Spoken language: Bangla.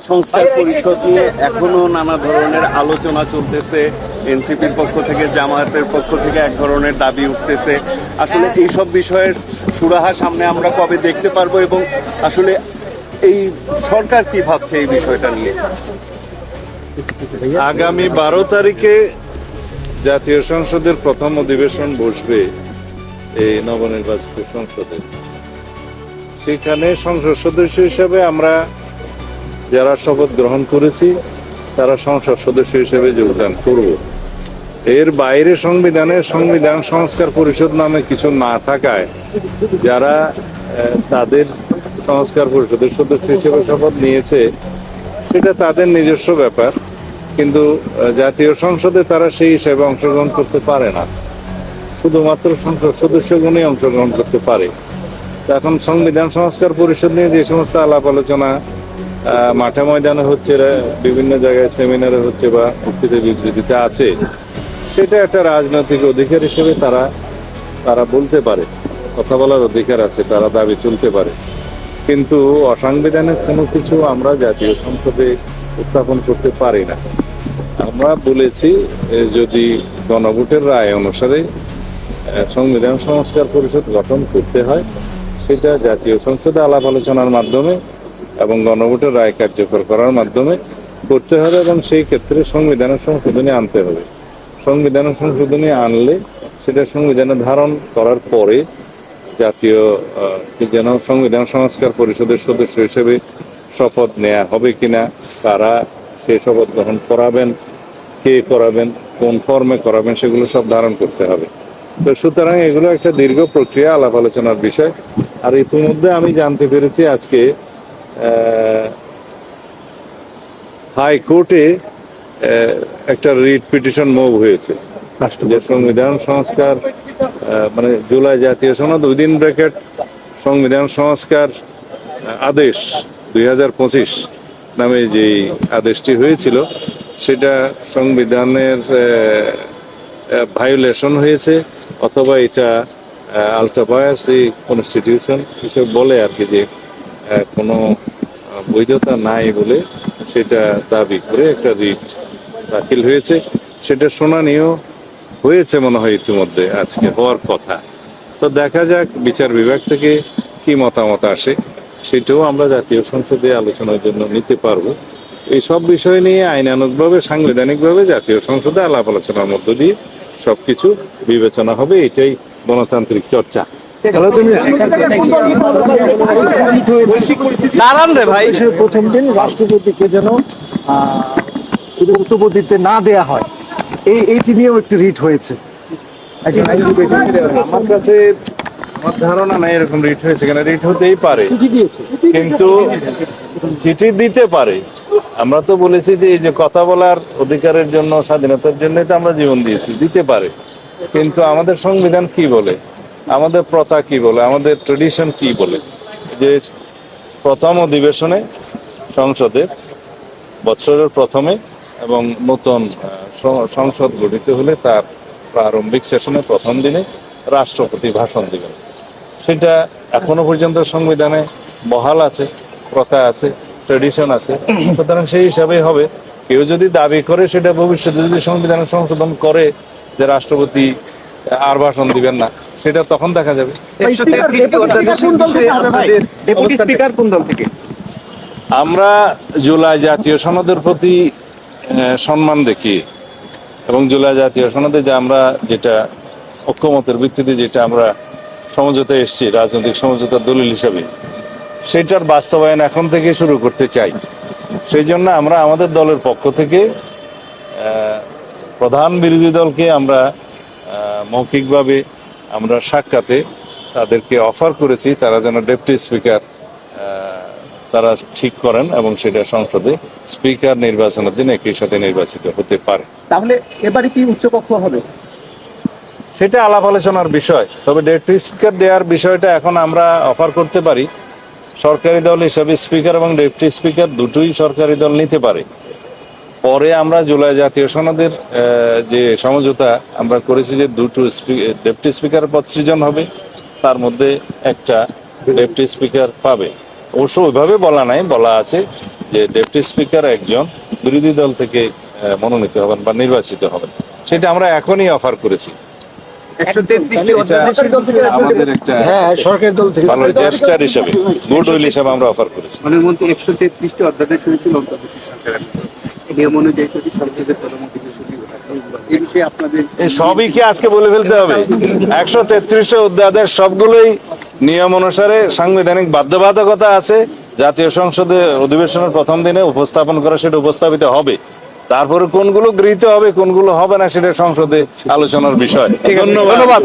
সংস্কার পরিষদ নিয়ে এখনো নানা ধরনের আলোচনা চলতেছে। এনসিপির পক্ষ থেকে, জামায়াতের পক্ষ থেকে এক ধরনের দাবি উঠতেছে। আসলে এইসব বিষয়ের সুরাহা সামনে আমরা কবে দেখতে পারবো, এবং আসলে এই সরকার কি ভাবছে এই বিষয়টা নিয়ে? আগামী 12 তারিখে জাতীয় সংসদের প্রথম অধিবেশন বসবে এই নবনির্বাচিত সংসদে। সেখানে সংসদ সদস্য হিসেবে আমরা যারা শপথ গ্রহণ করেছি তারা সংসদ সদস্য হিসেবে যোগদান করব। এর বাইরে সংবিধান সংস্কার পরিষদ নামে কিছু না থাকায় যারা তাদের সংস্কার পরিষদের সদস্য হিসেবে শপথ নিয়েছে সেটা তাদের নিজস্ব ব্যাপার, কিন্তু জাতীয় সংসদে তারা সেই হিসেবে অংশগ্রহণ করতে পারে না। শুধুমাত্র সংসদ সদস্যগণই অংশগ্রহণ করতে পারে। এখন সংবিধান সংস্কার পরিষদ নিয়ে যে সমস্ত আলাপ আলোচনা মাঠে ময়দানে হচ্ছে, বিভিন্ন জায়গায় সেমিনারে হচ্ছে বা বক্তৃতা বিবৃতিতে আছে, সেটা একটা রাজনৈতিক অধিকার হিসেবে তারা বলতে পারে, কথা বলার অধিকার আছে, তারা দাবি তুলতে পারে। কিন্তু অসাংবিধানিক কোনো কিছু আমরা জাতীয় সংসদে উত্থাপন করতে পারি না। আমরা বলেছি যদি গণভোটের রায় অনুসারে সংবিধান সংস্কার পরিষদ গঠন করতে হয় সেটা জাতীয় সংসদে আলাপ আলোচনার মাধ্যমে এবং গণভোটের রায় কার্যকর করার মাধ্যমে করতে হবে, এবং সেই ক্ষেত্রে সংবিধানের সংশোধনী আনতে হবে। সংবিধানের সংশোধনী আনলে সেটা সংবিধানে ধারণ করার পরে জাতীয় যেন সংবিধান সংস্কার পরিষদের সদস্য হিসেবে শপথ নেওয়া হবে কিনা, কারা সে শপথ গ্রহণ করাবেন, কে করাবেন, কোন ফর্মে করাবেন, সেগুলো সব ধারণ করতে হবে। তো সুতরাং এগুলো একটা দীর্ঘ প্রক্রিয়া, আলাপ আলোচনার বিষয়। আর ইতিমধ্যে আমি জানতে পেরেছি আজকে হাইকোর্টে একটা রিট পিটিশন মুভ হয়েছে যে সংবিধান সংস্কার মানে জুলাই জাতীয় সনদ উইদিন ব্র্যাকেট সংবিধান সংস্কার আদেশ 2025 নামে যে আদেশটি হয়েছিল সেটা সংবিধানের ভায়োলেশন হয়েছে, অথবা এটা আল্ট্রাভায়ার্স দি কনস্টিটিউশন এসব বলে আর কি, যে কোনো বৈধতা নাই বলে সেটা দাবি করে একটা রিট দাখিল হয়েছে। সেটা শুনানিও হয়েছে মনে হয় ইতিমধ্যে, আজকে হওয়ার কথা। তো দেখা যাক বিচার বিভাগ থেকে কি মতামত আসে, সেটাও আমরা জাতীয় সংসদে আলোচনার জন্য নিতে পারবো। এই সব বিষয় নিয়ে আইনানুগভাবে, সাংবিধানিকভাবে জাতীয় সংসদে আলাপ আলোচনার মধ্য দিয়ে সবকিছু বিবেচনা হবে। এটাই গণতান্ত্রিক চর্চা। প্রথম দিন রাষ্ট্রপতিকে যেন বক্তব্য দিতে না দেয়া হয়, এইটি নিয়েও একটি রিট হয়েছে। আমার কাছে আমার ধারণা নাই এরকম রিট হয়েছে, কেন রিট হতেই পারে, কিন্তু চিঠি দিতে পারে। আমরা তো বলেছি যে এই যে কথা বলার অধিকারের জন্য, স্বাধীনতার জন্যই তো আমরা জীবন দিয়েছি, দিতে পারে। কিন্তু আমাদের সংবিধান কি বলে, আমাদের প্রথা কি বলে, আমাদের ট্রেডিশন কি বলে, যে প্রথম অধিবেশনে সংসদের বৎসরের প্রথমে এবং নতুন সংসদ গঠিত হলে তার প্রারম্ভিক সেশনে প্রথম দিনে রাষ্ট্রপতি ভাষণ দিবেন। সেটা এখনো পর্যন্ত সংবিধানে বহাল আছে, প্রথা আছে, ট্রেডিশন আছে। সুতরাং সেই হিসাবেই হবে। কেউ যদি দাবি করে সেটা ভবিষ্যতে যদি সংবিধানের সংশোধন করে যে রাষ্ট্রপতি আর ভাষণ দিবেন না, সেটা তখন দেখা যাবে। আমরা জুলাই জাতীয় সনদের প্রতি সম্মান দেখি, এবং জুলাই জাতীয় সনদে যে আমরা যেটা ঐক্যমতের ভিত্তিতে যেটা আমরা সমঝোতায় এসেছি, রাজনৈতিক সমঝোতার দলিল হিসাবে, সেটার বাস্তবায়ন এখন থেকে শুরু করতে চাই। সেই জন্য আমরা আমাদের দলের পক্ষ থেকে প্রধান বিরোধী দলকে আমরা মৌখিকভাবে আমরা সাক্ষাতে তাদেরকে অফার করেছি তারা যেন ডেপুটি স্পিকার তারা ঠিক করেন, এবং সেটা সংসদে স্পিকার নির্বাচনের দিন একই সাথে নির্বাচিত হতে পারে। তাহলে এবারে কি উচ্চকক্ষ হবে সেটা আলাপ আলোচনার বিষয়। তবে ডেপুটি স্পিকার দেওয়ার বিষয়টা এখন আমরা অফার করতে পারি। সরকারি দল হিসাবে স্পিকার এবং ডেপুটি স্পিকার দুটোই সরকারি দল নিতে পারে। পরে আমরা জুলাই জাতীয় সনদের যে সমঝোতা আমরা করেছি যে দুটো ডেপুটি স্পিকার পদ সৃজন হবে, তার মধ্যে একটা ডেপুটি স্পিকার পাবে। অবশ্য ওইভাবে বলা নাই, বলা আছে যে ডেপুটি স্পিকার একজন বিরোধী দল থেকে মনোনীত হবেন বা নির্বাচিত হবেন। সেটা আমরা এখনই অফার করেছি। 133টি এটা আমাদের একটা হ্যাঁ, সরকারি দল থেকে ভালো জেস্টার হিসেবে, গুড উইল হিসেবে আমরা অফার করেছি। অনেক মধ্যে 133টি অধ্যাদেশ হয়েছিল অন্তর্বর্তী সরকারের নিয়ম অনুযায়ী যদি সংসদের পরবর্তী এই বিষয়ে আপনাদের এই সবই কি আজকে বলে ফেলতে হবে? 133টা অধ্যাদেশ সবগুলোই নিয়ম অনুসারে সাংবিধানিক বাধ্যবাধকতা আছে। জাতীয় সংসদে অধিবেশনের প্রথম দিনে উপস্থাপন করা, সেটা উপস্থাপিত হবে। তারপরে কোনগুলো গৃহীত হবে কোনগুলো হবে না সেটা সংসদে আলোচনার বিষয়। ধন্যবাদ।